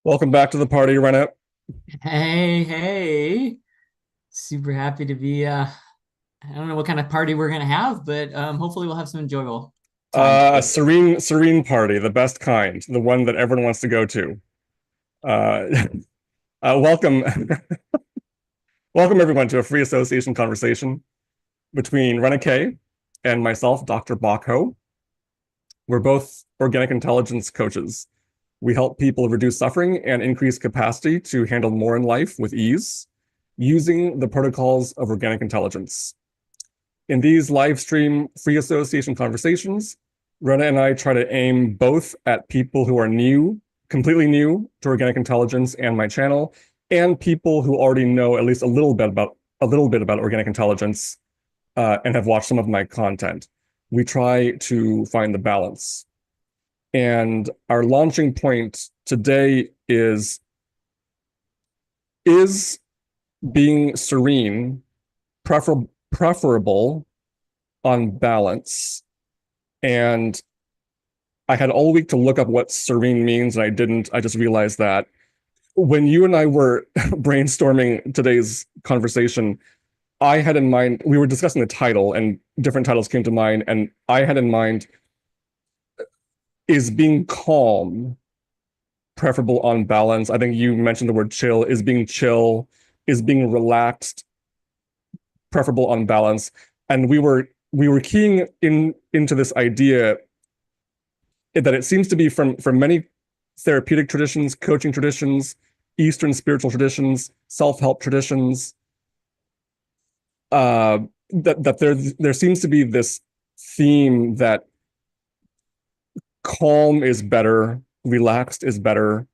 Welcome back to the party, Rena. Hey, hey. Super happy to be I don't know what kind of party we're gonna have, but hopefully we'll have some enjoyable time A together. serene party, the best kind, the one that everyone wants to go to. Uh, welcome, welcome everyone to a free association conversation between Rena Kay and myself, Dr. Bach. We're both organic intelligence coaches. We help people reduce suffering and increase capacity to handle more in life with ease using the protocols of organic intelligence. In these live stream free association conversations, Rena and I try to aim both at people who are new, completely new to organic intelligence and my channel, and people who already know at least a little bit about organic intelligence and have watched some of my content. We try to find the balance. And our launching point today is being serene preferable on balance. And I had all week to look up what serene means, and I didn't. I just realized that when you and I were brainstorming today's conversation, I had in mind, we were discussing the title, and different titles came to mind. And I had in mind, is being calm preferable on balance? I think you mentioned the word chill. Is being chill, is being relaxed preferable on balance? And we were keying into this idea that it seems to be from many therapeutic traditions, coaching traditions, Eastern spiritual traditions, self-help traditions, uh, that there seems to be this theme that calm is better, relaxed is better,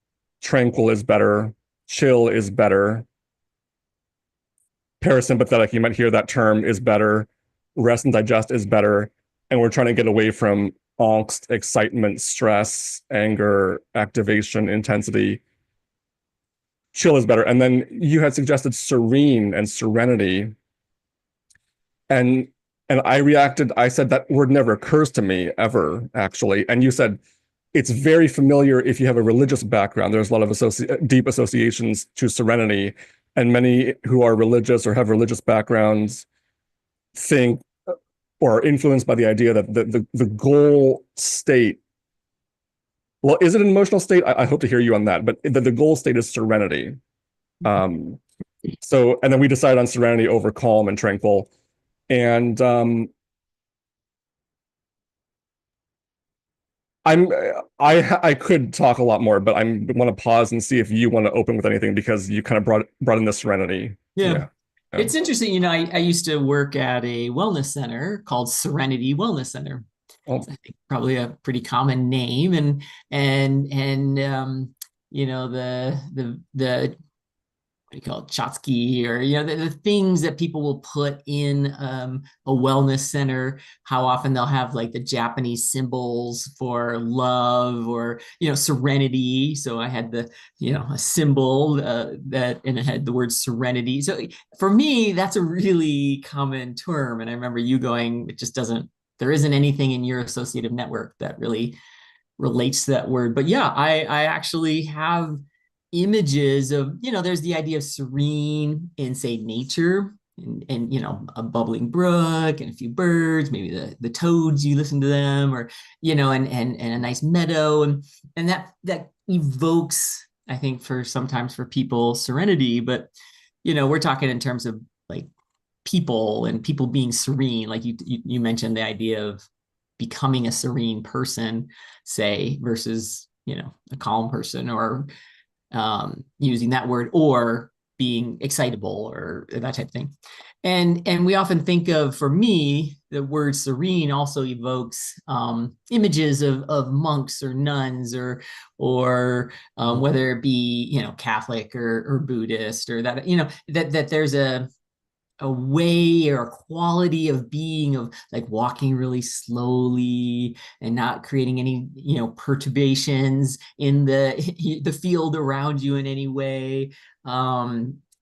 tranquil is better, chill is better, parasympathetic, you might hear that term, is better, rest and digest is better, and we're trying to get away from angst, excitement, stress, anger, activation, intensity. Chill is better. And then you had suggested serene and serenity. And I reacted, I said that word never occurs to me ever, actually. And you said it's very familiar if you have a religious background. There's a lot of deep associations to serenity. And many who are religious or have religious backgrounds think or are influenced by the idea that the goal state, well, is it an emotional state? I hope to hear you on that, but the goal state is serenity. Um, and then we decided on serenity over calm and tranquil. And I'm I could talk a lot more, but I want to pause and see if you want to open with anything because you kind of brought in the serenity. Yeah. Yeah. Yeah. It's interesting, I used to work at a wellness center called Serenity Wellness Center. Oh, It's, I think, probably a pretty common name, and the what do you call it, Chotsky, or the things that people will put in a wellness center. How often they'll have like the Japanese symbols for love, or serenity. So I had a symbol that, and it had the word serenity. So for me, that's a really common term. And I remember you going, it just doesn't. There isn't anything in your associative network that really relates to that word. But yeah, I actually have images of, there's the idea of serene in, say, nature, and a bubbling brook and a few birds, maybe the toads, you listen to them, or and a nice meadow, and that evokes, I think, for sometimes for people, serenity. But we're talking in terms of like people, and people being serene, like you mentioned the idea of becoming a serene person, say, versus a calm person, or using that word, or being excitable, or that type of thing. And we often think of, for me, the word serene also evokes images of monks or nuns, or whether it be Catholic or Buddhist, or that that there's a way or a quality of being, of like walking really slowly and not creating any perturbations in the the field around you in any way.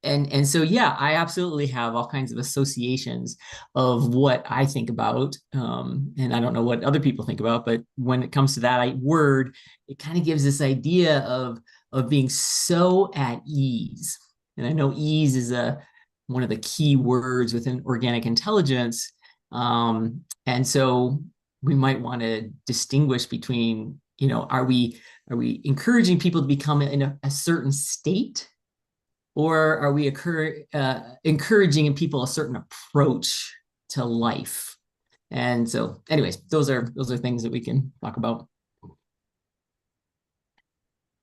and so yeah, I absolutely have all kinds of associations of what I think about, and I don't know what other people think about, but when it comes to that word, it kind of gives this idea of being so at ease. And I know ease is a one of the key words within organic intelligence, and so we might want to distinguish between, are we encouraging people to become in a certain state, or are we encouraging in people a certain approach to life? And so, anyways, those are things that we can talk about.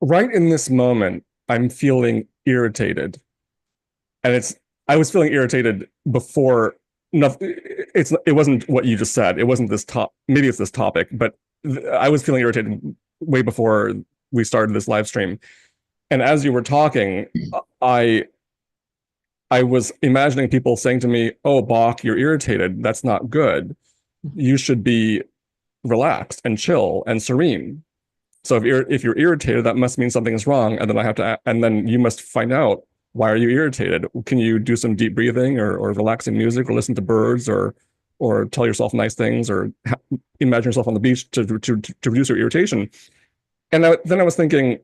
Right in this moment, I'm feeling irritated. And I was feeling irritated before. It wasn't what you just said. It wasn't this maybe it's this topic, but I was feeling irritated way before we started this live stream. And as you were talking, I I was imagining people saying to me, "Oh, Bach, you're irritated. That's not good. You should be relaxed and chill and serene." So if you're irritated, that must mean something is wrong, and then and then you must find out, why are you irritated? Can you do some deep breathing, or relaxing music, or listen to birds, or tell yourself nice things, or imagine yourself on the beach to reduce your irritation? And then I was thinking,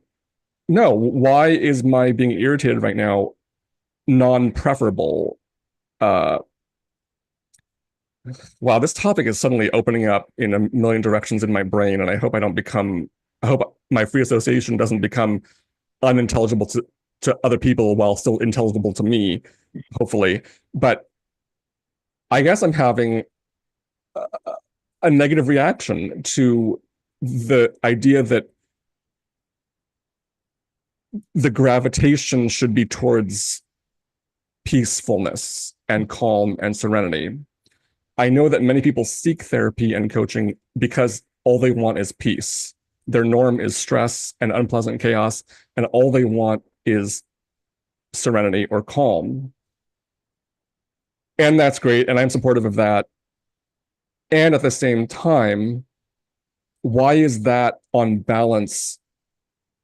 no, why is my being irritated right now non-preferable? Uh, wow, this topic is suddenly opening up in a million directions in my brain, and I hope my free association doesn't become unintelligible to other people while still intelligible to me, hopefully. But I guess I'm having a, a negative reaction to the idea that the gravitation should be towards peacefulness and calm and serenity. I know that many people seek therapy and coaching because all they want is peace. Their norm is stress and unpleasant chaos, and all they want is serenity or calm. And that's great. And I'm supportive of that. And at the same time, why is that on balance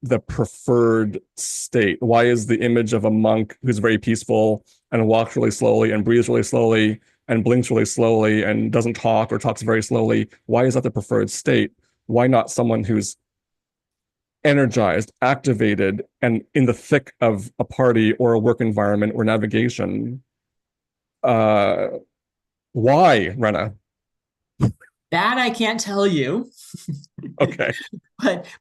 the preferred state? Why is the image of a monk who's very peaceful and walks really slowly and breathes really slowly and blinks really slowly and doesn't talk or talks very slowly? Why is that the preferred state? Why not someone who's energized, activated, and in the thick of a party or a work environment or navigation? Uh, why, Rena? That I can't tell you. Okay.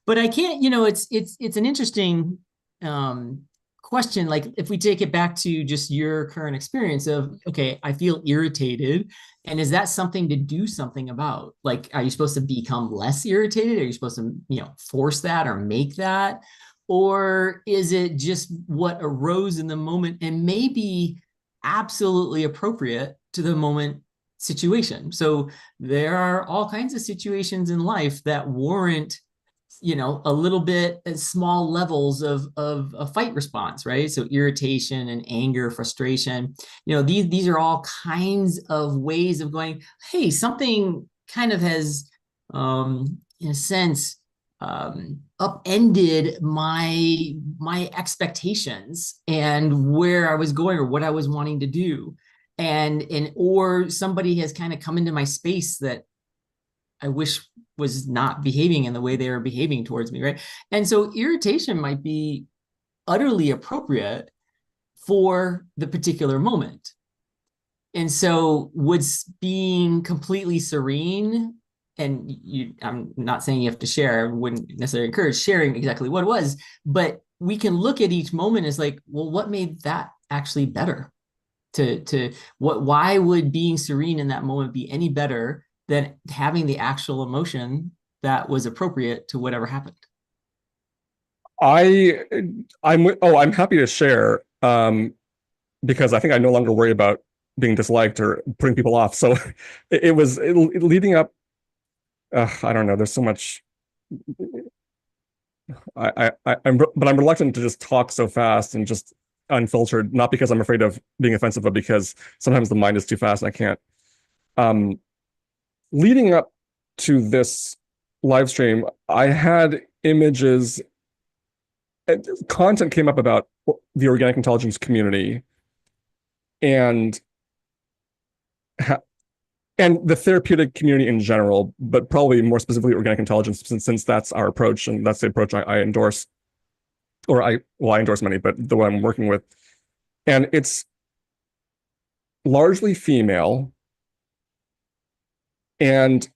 But I can't, it's an interesting um question. Like, if we take it back to just your current experience of, okay, I feel irritated, and is that something to do something about? Like, are you supposed to become less irritated? Are you supposed to, force that or make that? Or is it just what arose in the moment and maybe absolutely appropriate to the moment situation? So there are all kinds of situations in life that warrant, a little bit at small levels of a fight response, right? So irritation and anger, frustration, these are all kinds of ways of going, hey, something kind of has, in a sense, upended my expectations and where I was going or what I was wanting to do. Or somebody has kind of come into my space that I wish was not behaving in the way they were behaving towards me, right? And so irritation might be utterly appropriate for the particular moment. And so would being completely serene, and I'm not saying you have to share, I wouldn't necessarily encourage sharing exactly what it was, but we can look at each moment as like, well, what made that actually better? Why would being serene in that moment be any better than having the actual emotion that was appropriate to whatever happened? I I'm happy to share, because I think I no longer worry about being disliked or putting people off. So it was leading up. I don't know. There's so much. But I'm reluctant to just talk so fast and just unfiltered. Not because I'm afraid of being offensive, but because sometimes the mind is too fast and I can't. Um, Leading up to this live stream, I had images content came up about the organic intelligence community and and the therapeutic community in general, but probably more specifically organic intelligence, since that's our approach and that's the approach I endorse, or I endorse many, but the one I'm working with, and it's largely female. And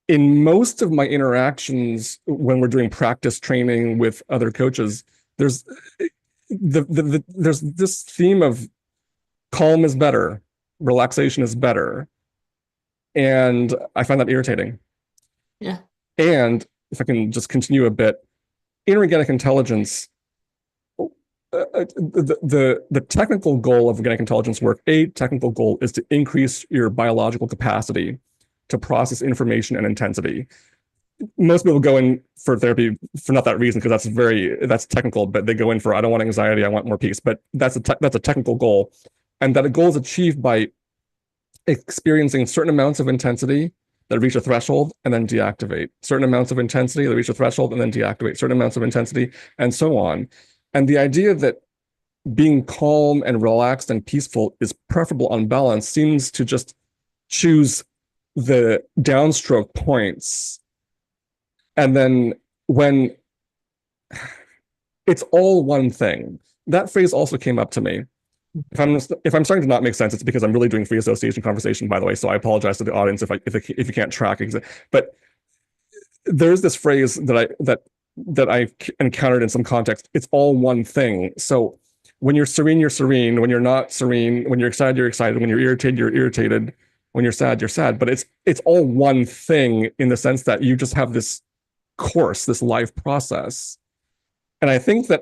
in most of my interactions when we're doing practice training with other coaches, there's there's this theme of calm is better, relaxation is better, and I find that irritating. Yeah. And if I can just continue a bit, inorganic intelligence, the technical goal of organic intelligence work, a technical goal is to increase your biological capacity to process information and intensity. Most people go in for therapy for not that reason, because that's technical, but they go in for, I don't want anxiety, I want more peace. But that's a technical goal, and that a goal is achieved by experiencing certain amounts of intensity that reach a threshold and then deactivate, certain amounts of intensity that reach a threshold and then deactivate, certain amounts of intensity, and so on. And the idea that being calm and relaxed and peaceful is preferable on balance seems to just choose the downstroke points. And then when it's all one thing, that phrase also came up to me. If I'm starting to not make sense, it's because I'm really doing free association conversation, by the way. So I apologize to the audience if you can't track. But there's this phrase that I encountered in some context. It's all one thing. So when you're serene, you're serene. When you're not serene, when you're excited, you're excited. When you're irritated, you're irritated. When you're sad, you're sad. But it's all one thing in the sense that you just have this course, this life process. And I think that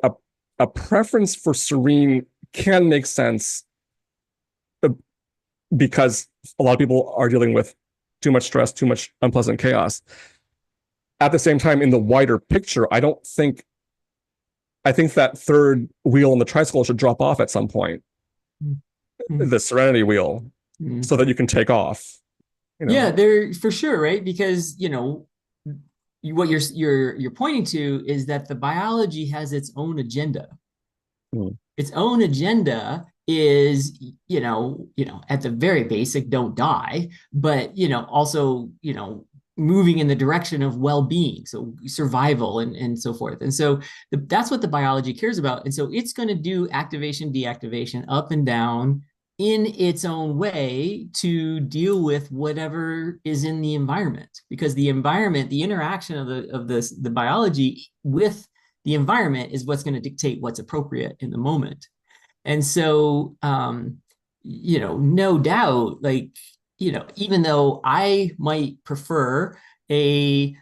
a preference for serene can make sense, because a lot of people are dealing with too much stress, too much unpleasant chaos. At the same time, in the wider picture, I think that third wheel in the tricycle should drop off at some point, Mm-hmm. the serenity wheel, Mm-hmm. so that you can take off. Yeah, there for sure, right? Because what you're pointing to is that the biology has its own agenda. Mm. Its own agenda is, at the very basic, don't die, but also, moving in the direction of well-being, so survival and so forth. And so that's what the biology cares about. And so it's going to do activation, deactivation, up and down in its own way to deal with whatever is in the environment, because the environment, the interaction of the biology with the environment is what's going to dictate what's appropriate in the moment. And so no doubt, like, even though I might prefer a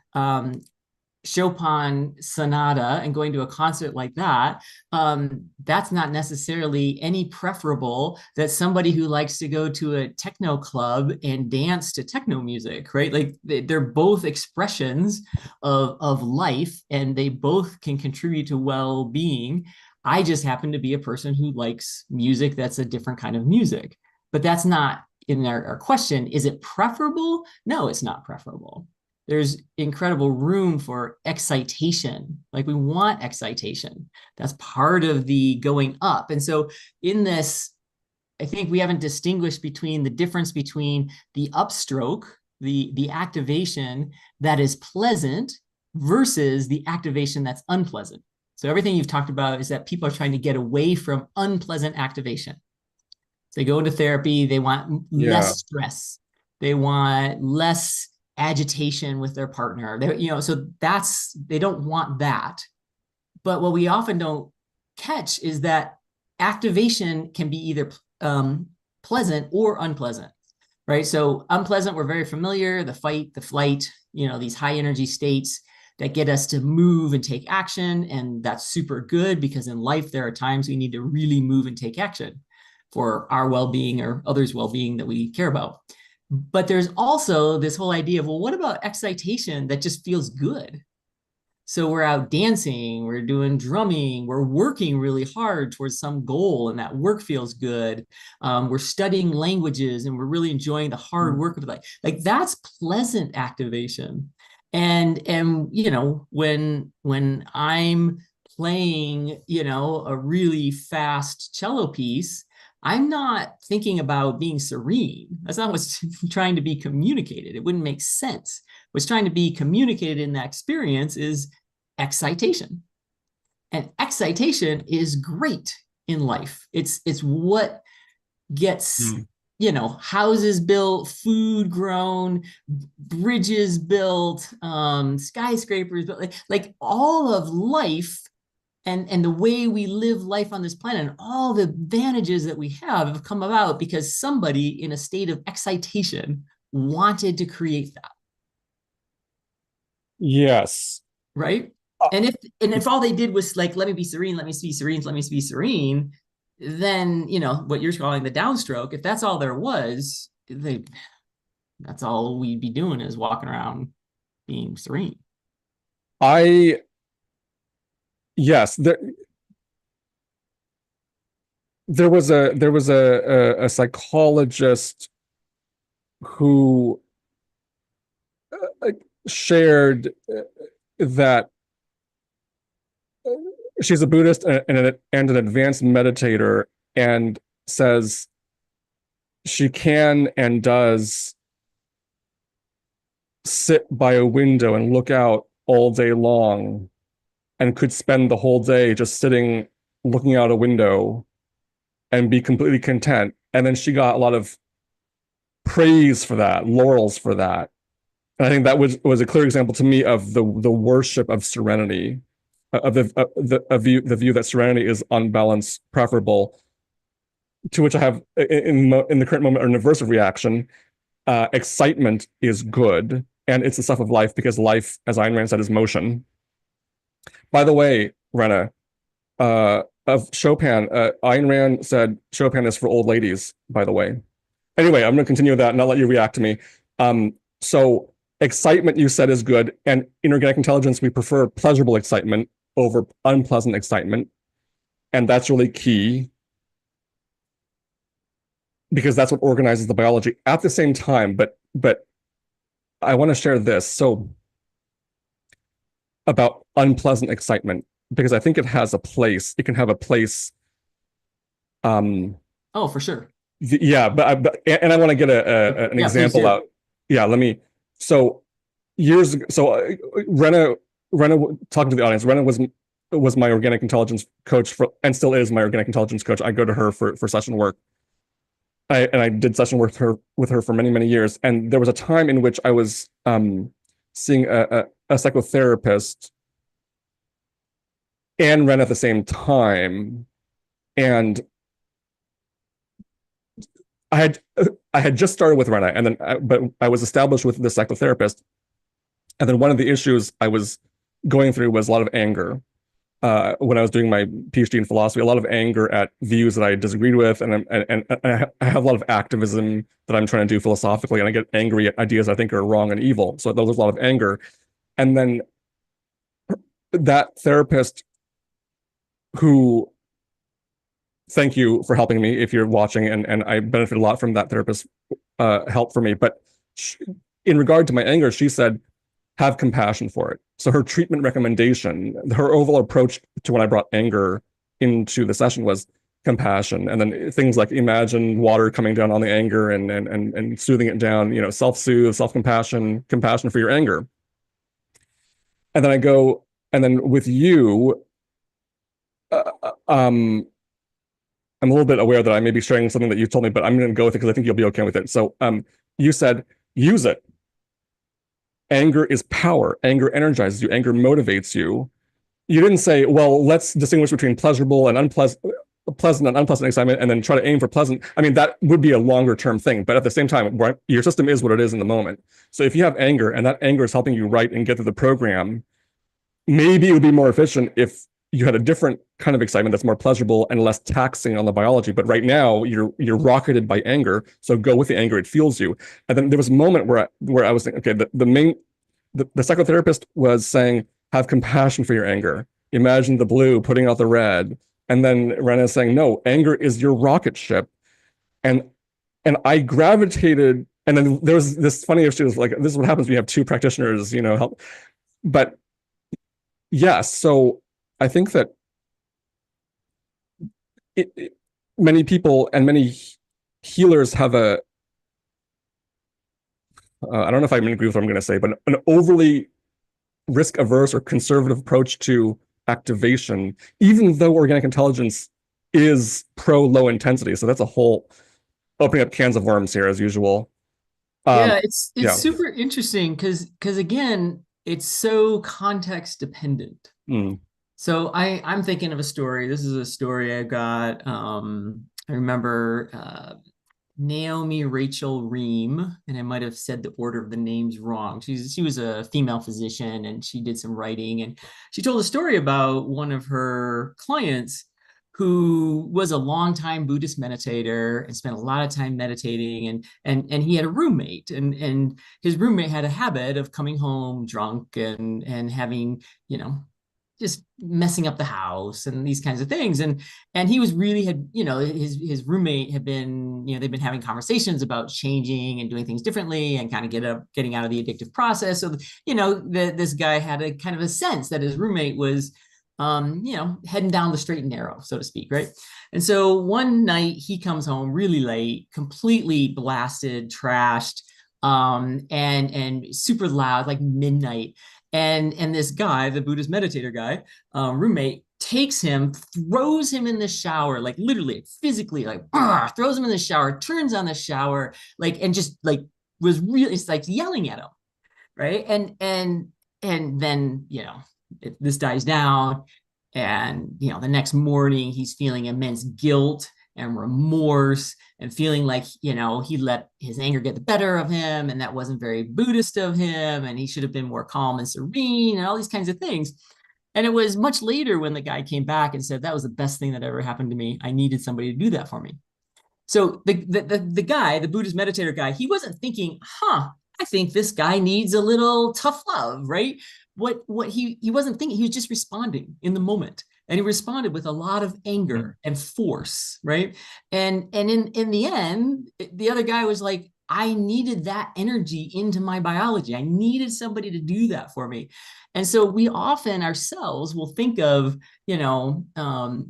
Chopin sonata and going to a concert like that, that's not necessarily any preferable that somebody who likes to go to a techno club and dance to techno music, right? Like they're both expressions of life, and they both can contribute to well-being. I just happen to be a person who likes music that's a different kind of music. But that's not in our question. Is it preferable? No, it's not preferable. There's incredible room for excitation. Like we want excitation. That's part of the going up. And so in this, I think we haven't distinguished between the difference between the upstroke, the activation that is pleasant versus the activation that's unpleasant. So everything you've talked about is that people are trying to get away from unpleasant activation. So they go into therapy, they want less stress. They want less agitation with their partner. So they don't want that. But what we often don't catch is that activation can be either pleasant or unpleasant, right? So unpleasant, we're very familiar, the fight, the flight, these high energy states that get us to move and take action. And that's super good, because in life, there are times we need to really move and take action for our well-being or others' well-being that we care about. But there's also this whole idea of, well, what about excitation that just feels good? So we're out dancing, we're doing drumming, we're working really hard towards some goal, and that work feels good. We're studying languages, and we're really enjoying the hard work of life. Like that's pleasant activation. And when I'm playing, a really fast cello piece, I'm not thinking about being serene. That's not what's trying to be communicated. It wouldn't make sense. What's trying to be communicated in that experience is excitation. And excitation is great in life. It's what gets, Mm. houses built, food grown, bridges built, skyscrapers built, like all of life, and the way we live life on this planet, and all the advantages that we have come about because somebody in a state of excitation wanted to create that. Yes. Right. Uh, And if all they did was like, let me be serene, let me be serene, let me be serene, then what you're calling the downstroke, if that's all there was, that's all we'd be doing is walking around being serene. I yes, there was a psychologist who uh, shared that she's a Buddhist and an advanced meditator, and says she can and does sit by a window and look out all day long, and could spend the whole day just sitting looking out a window and be completely content. And then she got a lot of praise for that, laurels for that. And I think that was a clear example to me of the worship of serenity, of the view that serenity is on balance preferable. To which I have in the current moment an aversive reaction. Excitement is good, and it's the stuff of life, because life, as Ayn Rand said, is motion. By the way, Rena, of Chopin, Ayn Rand said Chopin is for old ladies, by the way. Anyway, I'm going to continue with that and I'll let you react to me. So excitement, you said, is good. And in organic intelligence, we prefer pleasurable excitement over unpleasant excitement. And that's really key, because that's what organizes the biology. At the same time, but I want to share this. So about unpleasant excitement, because I think it has a place. It can have a place. Oh, for sure. Yeah, but and I want to get an Yeah, please example do. out. Yeah, let me. So years ago, so Rena, talking to the audience, Rena was my organic intelligence coach for, and still is my organic intelligence coach. I go to her for session work. I did session work with her for many years, and there was a time in which I was seeing a psychotherapist and Ren at the same time, and I had I had just started with Rena, and then but I was established with the psychotherapist, and then one of the issues I was going through was a lot of anger. When I was doing my PhD in philosophy, a lot of anger at views that I disagreed with, and I have a lot of activism that I'm trying to do philosophically, and I get angry at ideas I think are wrong and evil. So there was a lot of anger, and then that therapist, who, thank you for helping me if you're watching, and I benefit a lot from that therapist help for me. But in regard to my anger, she said, have compassion for it. So her treatment recommendation, her overall approach to when I brought anger into the session was compassion. And then things like imagine water coming down on the anger and soothing it down, self-soothe, self-compassion, compassion for your anger. And then I go, and then with you, I'm a little bit aware that I may be sharing something that you told me, but I'm going to go with it because I think you'll be okay with it. So you said, use it. Anger is power. Anger energizes you. Anger motivates you. You didn't say, well, let's distinguish between pleasurable and pleasant and unpleasant excitement, and then try to aim for pleasant. I mean, that would be a longer term thing. But at the same time, right, your system is what it is in the moment. So if you have anger and that anger is helping you write and get through the program, maybe it would be more efficient if you had a different kind of excitement that's more pleasurable and less taxing on the biology. But right now you're rocketed by anger, so go with the anger; it fuels you. And then there was a moment where I was thinking, okay, the psychotherapist was saying, have compassion for your anger. Imagine the blue putting out the red, and then Rena is saying, no, anger is your rocket ship. And I gravitated. And then there was this funny issue, like, this is what happens when you have two practitioners, help. But yes, so I think that many people and many healers have I don't know if I agree with what I'm going to say, but an overly risk averse or conservative approach to activation, even though organic intelligence is pro low intensity. So that's a whole opening up cans of worms here as usual. Um, Yeah, it's yeah. super interesting because again, it's so context dependent. Mm. So I'm thinking of a story. This is a story I got. I remember Naomi Rachel Ream, and I might have said the order of the names wrong. She was a female physician, and she did some writing, and she told a story about one of her clients who was a longtime Buddhist meditator and spent a lot of time meditating, and he had a roommate, and his roommate had a habit of coming home drunk and having, you know, just messing up the house and these kinds of things. And he was really had, you know, his roommate had been, you know, they've been having conversations about changing and doing things differently and kind of getting out of the addictive process. So, you know, this guy had a kind of a sense that his roommate was you know, heading down the straight and narrow, so to speak, right? And so one night he comes home really late, completely blasted, trashed, and super loud, like midnight. And this guy, the Buddhist meditator guy, roommate, takes him, throws him in the shower, like literally, physically, like throws him in the shower, turns on the shower, like, and just like was really, it's like yelling at him, right? And then, you know, this dies down, and you know, the next morning he's feeling immense guilt and remorse and feeling like, you know, he let his anger get the better of him, and that wasn't very Buddhist of him, and he should have been more calm and serene and all these kinds of things. And it was much later when the guy came back and said, that was the best thing that ever happened to me. I needed somebody to do that for me. So the guy, the Buddhist meditator guy, he wasn't thinking, I think this guy needs a little tough love, right? What he wasn't thinking, he was just responding in the moment. And he responded with a lot of anger and force, right? And in the end, the other guy was like, I needed that energy into my biology. I needed somebody to do that for me. And so we often ourselves will think of, you know,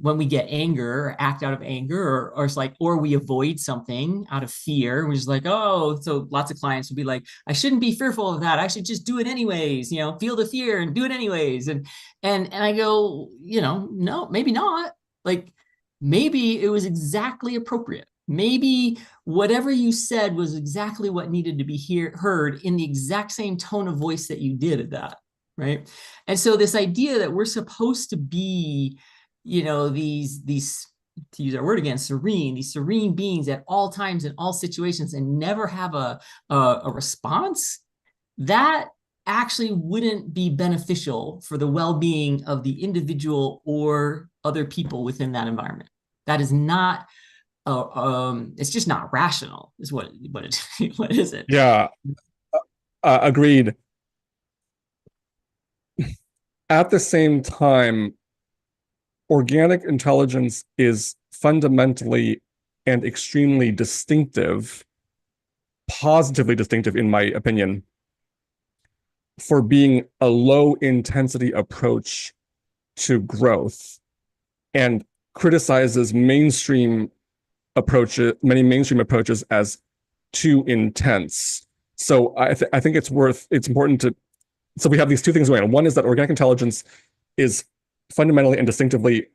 when we get anger or act out of anger, or it's like, or we avoid something out of fear. We're just like, oh, so lots of clients will be like, I shouldn't be fearful of that. I should just do it anyways, you know, feel the fear and do it anyways. And I go, you know, no, maybe not. Like, maybe it was exactly appropriate. Maybe whatever you said was exactly what needed to be heard in the exact same tone of voice that you did at that, right? And so this idea that we're supposed to be, you know, these to use our word again, serene, these serene beings at all times in all situations and never have a response, that actually wouldn't be beneficial for the well-being of the individual or other people within that environment. That is not it's just not rational, is what what is it? Yeah, agreed. At the same time, organic intelligence is fundamentally and extremely distinctive, positively distinctive, in my opinion, for being a low intensity approach to growth, and criticizes many mainstream approaches as too intense. So I think it's important to, so we have these two things going on. One is that organic intelligence is fundamentally and distinctively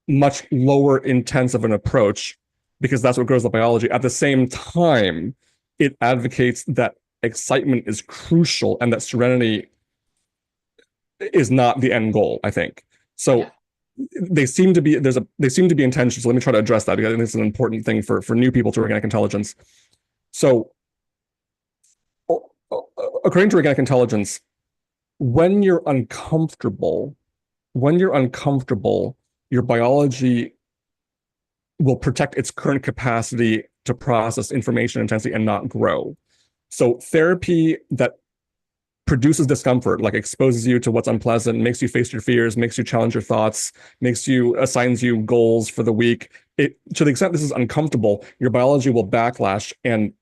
much lower intense of an approach because that's what grows the biology. At the same time, it advocates that excitement is crucial and that serenity is not the end goal, I think. So Yeah. they seem to be intentional. So let me try to address that because I think it's an important thing for new people to organic intelligence. So according to organic intelligence, when you're uncomfortable, your biology will protect its current capacity to process information intensely and not grow. So therapy that produces discomfort, like exposes you to what's unpleasant, makes you face your fears, makes you challenge your thoughts, assigns you goals for the week. To the extent this is uncomfortable, your biology will backlash and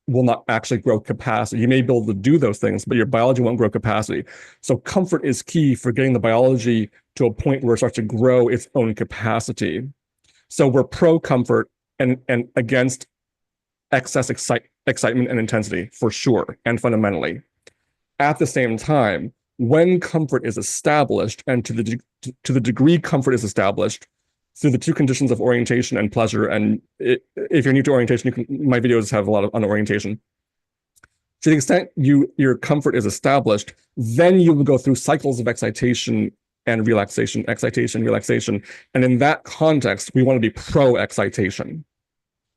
will not actually grow capacity. You may be able to do those things, but your biology won't grow capacity. So comfort is key for getting the biology to a point where it starts to grow its own capacity. So we're pro comfort and against excess excitement and intensity for sure, and fundamentally. At the same time, when comfort is established, and to the degree comfort is established through the two conditions of orientation and pleasure, and if you're new to orientation, my videos have a lot on orientation. To the extent your comfort is established, then you will go through cycles of excitation and relaxation, excitation, relaxation. And in that context, we want to be pro excitation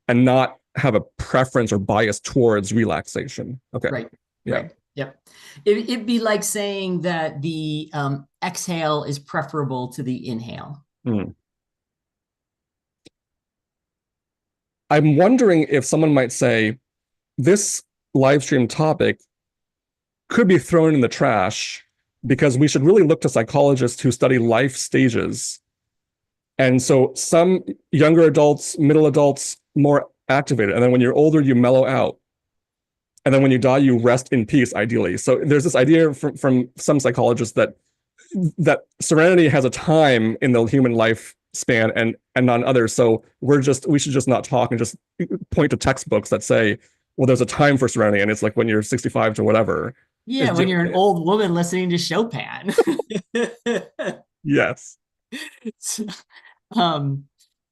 and not have a preference or bias towards relaxation. Okay. Right. Yeah. Right. Yep. It'd be like saying that the exhale is preferable to the inhale. Mm. I'm wondering if someone might say this live stream topic could be thrown in the trash because we should really look to psychologists who study life stages. And so some younger adults, middle adults, more activated. And then when you're older, you mellow out. And then when you die, you rest in peace, ideally. So there's this idea from some psychologists that serenity has a time in the human lifespan and not others. So we should just not talk and just point to textbooks that say, well, there's a time for serenity, and it's like when you're 65 to whatever. Yeah, when you're an old woman listening to Chopin. Yes.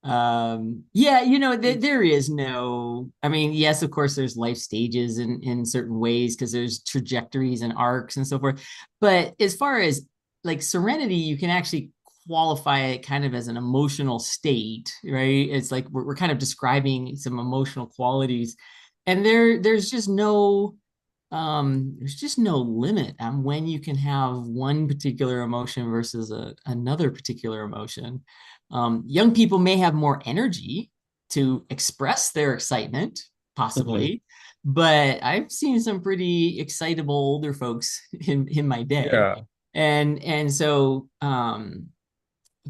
Yeah, there is no, I mean, yes, of course there's life stages in certain ways because there's trajectories and arcs and so forth. But as far as like serenity, you can actually qualify it kind of as an emotional state, right? It's like we're kind of describing some emotional qualities, and there's just no limit on when you can have one particular emotion versus another particular emotion. Young people may have more energy to express their excitement, possibly, but I've seen some pretty excitable older folks in my day. Yeah. And so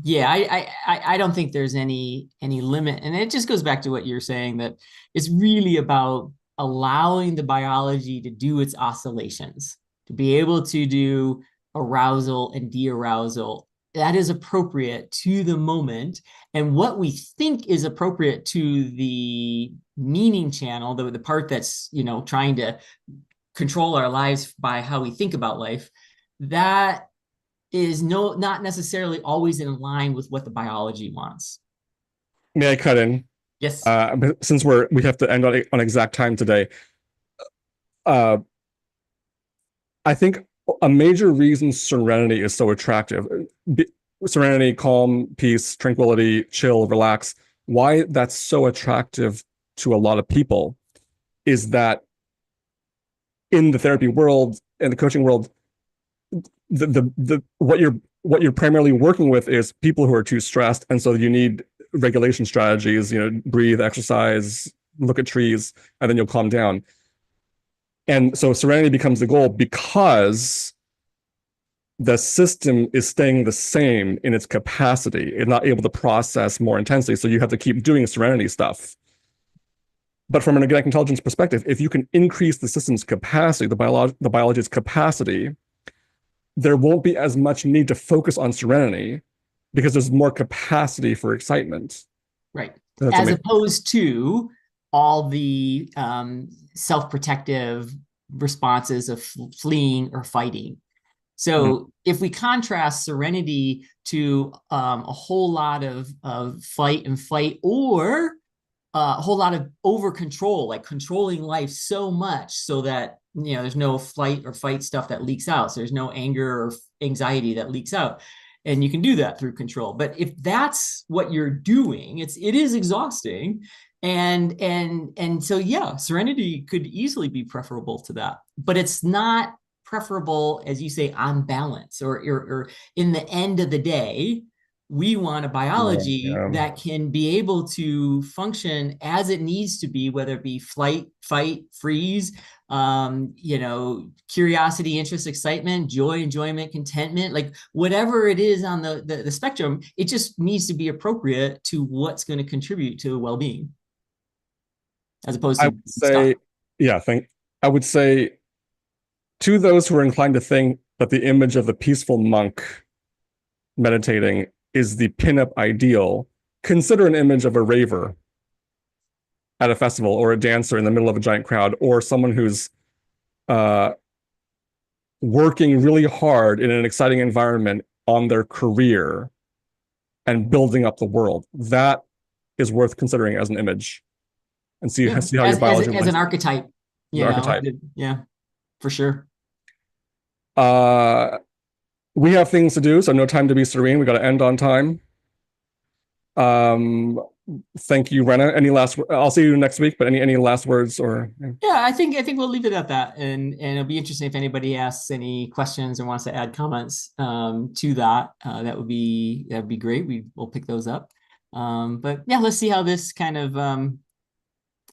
yeah, I don't think there's any limit. And it just goes back to what you're saying, that it's really about allowing the biology to do its oscillations, to be able to do arousal and de-arousal that is appropriate to the moment, and what we think is appropriate to the meaning channel, the part that's trying to control our lives by how we think about life, that is not necessarily always in line with what the biology wants. May I cut in? Yes. Since we have to end on exact time today. I think a major reason serenity is so attractive, serenity, calm, peace, tranquility, chill, relax, why that's so attractive to a lot of people is that in the therapy world and the coaching world, the what you're primarily working with is people who are too stressed, and so you need regulation strategies, breathe, exercise, look at trees, and then you'll calm down. And so serenity becomes the goal because the system is staying the same in its capacity. It's not able to process more intensely. So you have to keep doing serenity stuff. But from an organic intelligence perspective, if you can increase the system's capacity, the biology's capacity, there won't be as much need to focus on serenity because there's more capacity for excitement. Right. As opposed to all the self-protective responses of fleeing or fighting. So if we contrast serenity to a whole lot of fight and fight, or a whole lot of over control, like controlling life so much so that there's no flight or fight stuff that leaks out. So there's no anger or anxiety that leaks out. And you can do that through control. But if that's what you're doing, it is exhausting. And so yeah, serenity could easily be preferable to that. But it's not preferable, as you say, on balance, or in the end of the day. We want a biology that can be able to function as it needs to be, whether it be flight, fight, freeze, curiosity, interest, excitement, joy, enjoyment, contentment, like whatever it is on the spectrum, it just needs to be appropriate to what's going to contribute to well-being, as opposed to I would say, I would say to those who are inclined to think that the image of the peaceful monk meditating is the pinup ideal, consider an image of a raver at a festival, or a dancer in the middle of a giant crowd, or someone who's uh, working really hard in an exciting environment on their career and building up the world. That is worth considering as an image, and see Yeah, see how your as biology as an links archetype, as an archetype. yeah, for sure. Uh, we have things to do, so no time to be serene. We got to end on time. Um, Thank you, Rena. Any last? I'll see you next week. But any last words or? Yeah, I think we'll leave it at that, and it'll be interesting if anybody asks any questions or wants to add comments to that. That would be great. We'll pick those up. But yeah, let's see how this kind of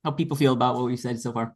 how people feel about what we've said so far.